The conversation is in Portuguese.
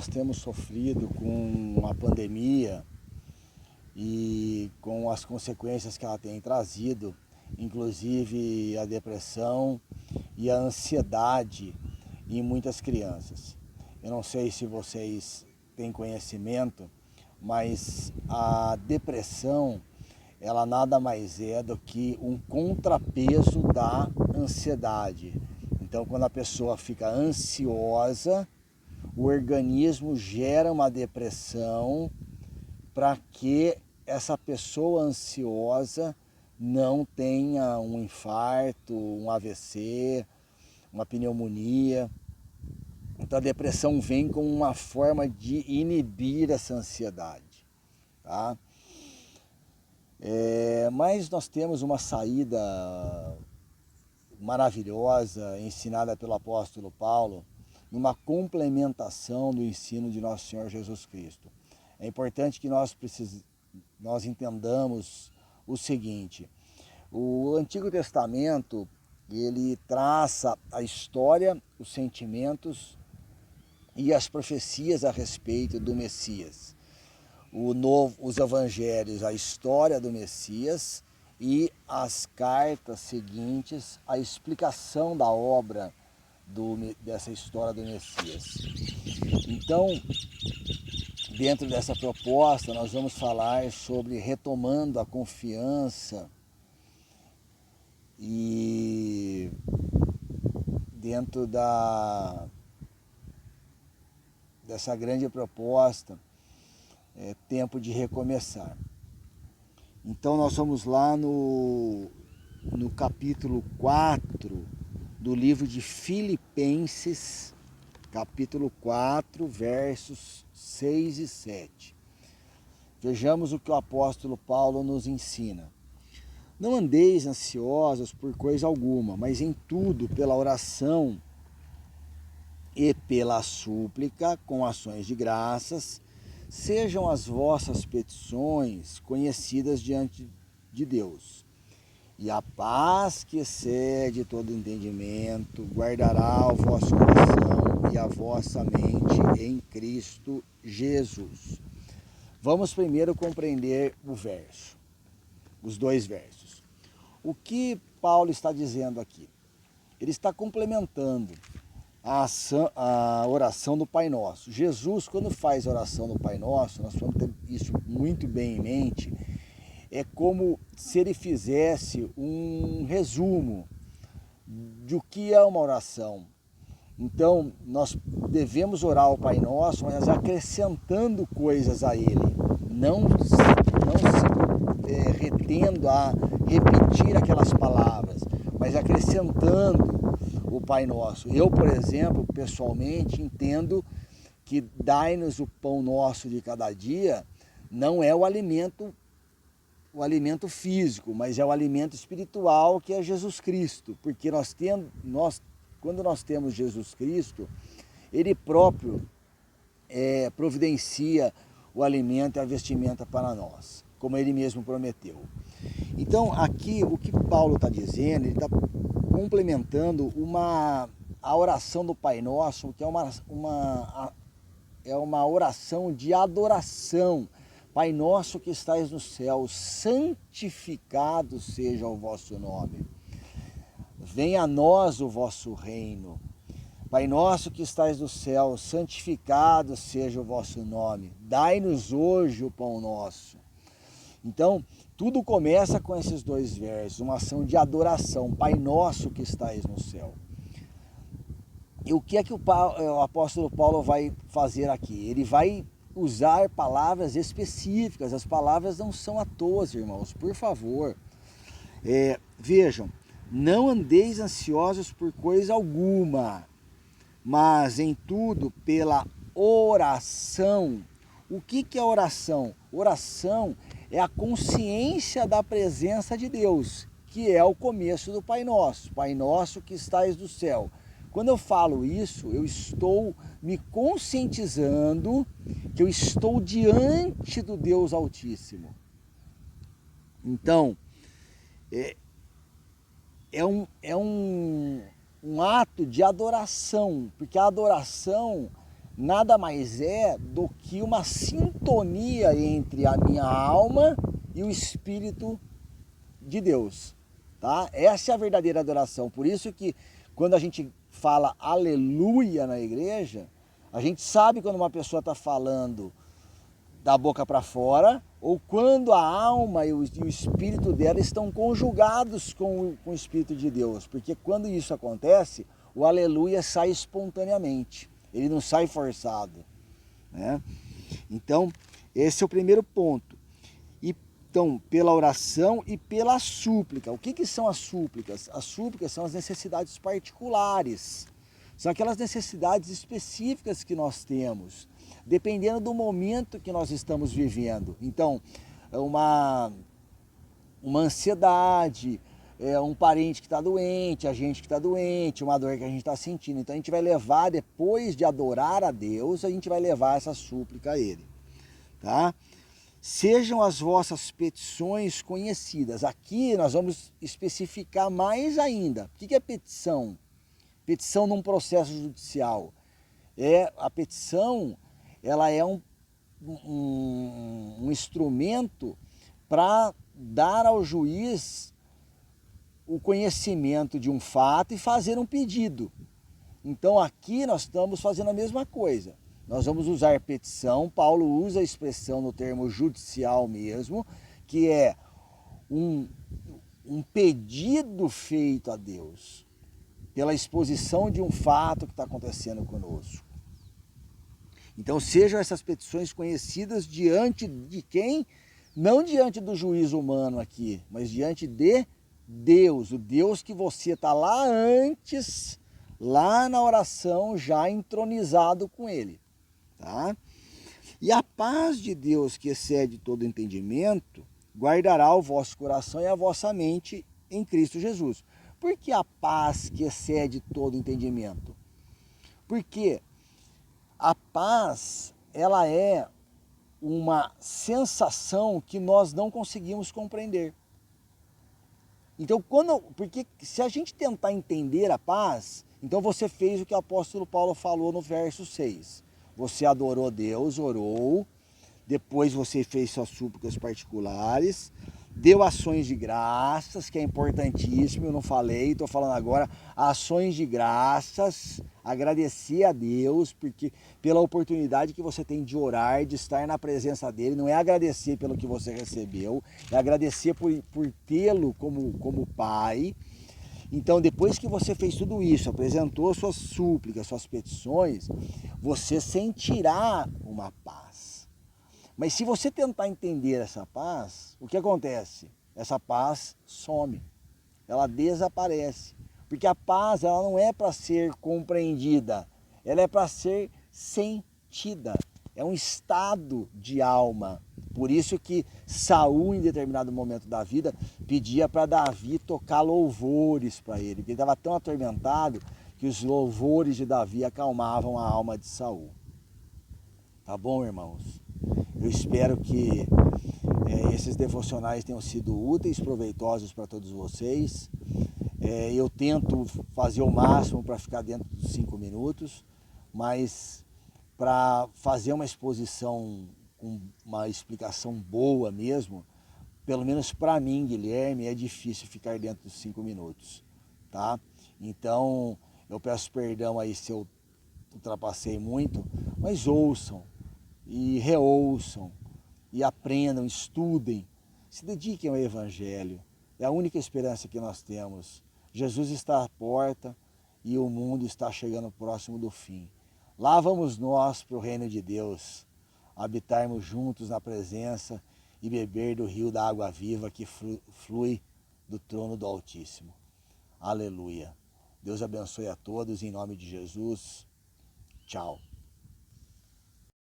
temos sofrido com a pandemia e com as consequências que ela tem trazido, inclusive a depressão e a ansiedade em muitas crianças. Eu não sei se vocês têm conhecimento, mas a depressão, ela nada mais é do que um contrapeso da ansiedade. Então, quando a pessoa fica ansiosa, o organismo gera uma depressão para que essa pessoa ansiosa não tenha um infarto, um AVC, uma pneumonia. Então a depressão vem como uma forma de inibir essa ansiedade, tá? Mas nós temos uma saída maravilhosa ensinada pelo apóstolo Paulo, numa complementação do ensino de nosso Senhor Jesus Cristo. É importante que nós entendamos o seguinte: o Antigo Testamento, ele traça a história, os sentimentos e as profecias a respeito do Messias. Os evangelhos, a história do Messias, e as cartas seguintes, a explicação da obra dessa história do Messias. Então, dentro dessa proposta, nós vamos falar sobre retomando a confiança e dentro dessa grande proposta, tempo de recomeçar. Então nós vamos lá no capítulo 4 do livro de Filipenses, capítulo 4, versos 6 e 7. Vejamos o que o apóstolo Paulo nos ensina. Não andeis ansiosos por coisa alguma, mas em tudo, pela oração e pela súplica, com ações de graças, sejam as vossas petições conhecidas diante de Deus. E a paz que excede todo entendimento guardará o vosso coração e a vossa mente em Cristo Jesus. Vamos primeiro compreender os dois versos. O que Paulo está dizendo aqui? Ele está complementando a oração do Pai Nosso. Jesus, quando faz a oração do Pai Nosso, nós vamos ter isso muito bem em mente, é como se ele fizesse um resumo do que é uma oração. Então, nós devemos orar ao Pai Nosso, mas acrescentando coisas a ele, não se retendo a repetir aquelas palavras, mas acrescentando o Pai Nosso. Eu, por exemplo, pessoalmente, entendo que dai-nos o pão nosso de cada dia não é o alimento físico, mas é o alimento espiritual, que é Jesus Cristo, porque quando nós temos Jesus Cristo, ele próprio providencia o alimento e a vestimenta para nós, como ele mesmo prometeu. Então aqui o que Paulo está dizendo, ele está complementando a oração do Pai Nosso, que é uma oração de adoração. Pai nosso que estais no céu, santificado seja o vosso nome. Venha a nós o vosso reino. Pai nosso que estais no céu, santificado seja o vosso nome. Dai-nos hoje o pão nosso. Então, tudo começa com esses dois versos, uma ação de adoração. Pai nosso que estais no céu. E o que é que o apóstolo Paulo vai fazer aqui? Ele vai usar palavras específicas. As palavras não são à toa, irmãos, por favor. Vejam, não andeis ansiosos por coisa alguma, mas em tudo pela oração. O que é oração? Oração é a consciência da presença de Deus, que é o começo do Pai Nosso. Pai Nosso que estais no céu. Quando eu falo isso, eu estou me conscientizando que eu estou diante do Deus Altíssimo. Então, é um ato de adoração, porque a adoração nada mais é do que uma sintonia entre a minha alma e o Espírito de Deus, tá? Essa é a verdadeira adoração. Por isso que quando a gente fala aleluia na igreja, a gente sabe quando uma pessoa está falando da boca para fora, ou quando a alma e o espírito dela estão conjugados com o Espírito de Deus. Porque quando isso acontece, o aleluia sai espontaneamente, ele não sai forçado, né? Então, esse é o primeiro ponto. Então, pela oração e pela súplica. O que são as súplicas? As súplicas são as necessidades particulares. São aquelas necessidades específicas que nós temos, dependendo do momento que nós estamos vivendo. Então, uma ansiedade, um parente que está doente, a gente que está doente, uma dor que a gente está sentindo. Então, a gente vai levar, depois de adorar a Deus, a gente vai levar essa súplica a Ele, tá? Sejam as vossas petições conhecidas. Aqui nós vamos especificar mais ainda. O que é petição? Petição num processo judicial. A petição, ela é um instrumento para dar ao juiz o conhecimento de um fato e fazer um pedido. Então aqui nós estamos fazendo a mesma coisa. Nós vamos usar petição, Paulo usa a expressão no termo judicial mesmo, que é um pedido feito a Deus, pela exposição de um fato que está acontecendo conosco. Então sejam essas petições conhecidas diante de quem? Não diante do juiz humano aqui, mas diante de Deus, o Deus que você está lá antes, lá na oração, já entronizado com Ele. Tá? E a paz de Deus, que excede todo entendimento, guardará o vosso coração e a vossa mente em Cristo Jesus. Por que a paz que excede todo entendimento? Porque a paz, ela é uma sensação que nós não conseguimos compreender. Então, porque se a gente tentar entender a paz, então você fez o que o apóstolo Paulo falou no verso 6. Você adorou Deus, orou, depois você fez suas súplicas particulares, deu ações de graças, que é importantíssimo, eu não falei, estou falando agora, ações de graças, agradecer a Deus porque pela oportunidade que você tem de orar, de estar na presença dele, não é agradecer pelo que você recebeu, é agradecer por tê-lo como pai. Então, depois que você fez tudo isso, apresentou suas súplicas, suas petições, você sentirá uma paz. Mas se você tentar entender essa paz, o que acontece? Essa paz some, ela desaparece. Porque a paz, ela não é para ser compreendida, ela é para ser sentida. É um estado de alma. Por isso que Saul, em determinado momento da vida, pedia para Davi tocar louvores para ele, porque ele estava tão atormentado que os louvores de Davi acalmavam a alma de Saul. Tá bom, irmãos? Eu espero que esses devocionais tenham sido úteis, proveitosos para todos vocês. Eu tento fazer o máximo para ficar dentro dos 5 minutos, mas para fazer uma exposição com uma explicação boa mesmo, pelo menos para mim, Guilherme, é difícil ficar dentro dos 5 minutos, tá? Então, eu peço perdão aí se eu ultrapassei muito, mas ouçam e reouçam e aprendam, estudem, se dediquem ao Evangelho. É a única esperança que nós temos. Jesus está à porta e o mundo está chegando próximo do fim. Lá vamos nós para o reino de Deus, habitarmos juntos na presença e beber do rio da água viva que flui do trono do Altíssimo. Aleluia. Deus abençoe a todos em nome de Jesus. Tchau.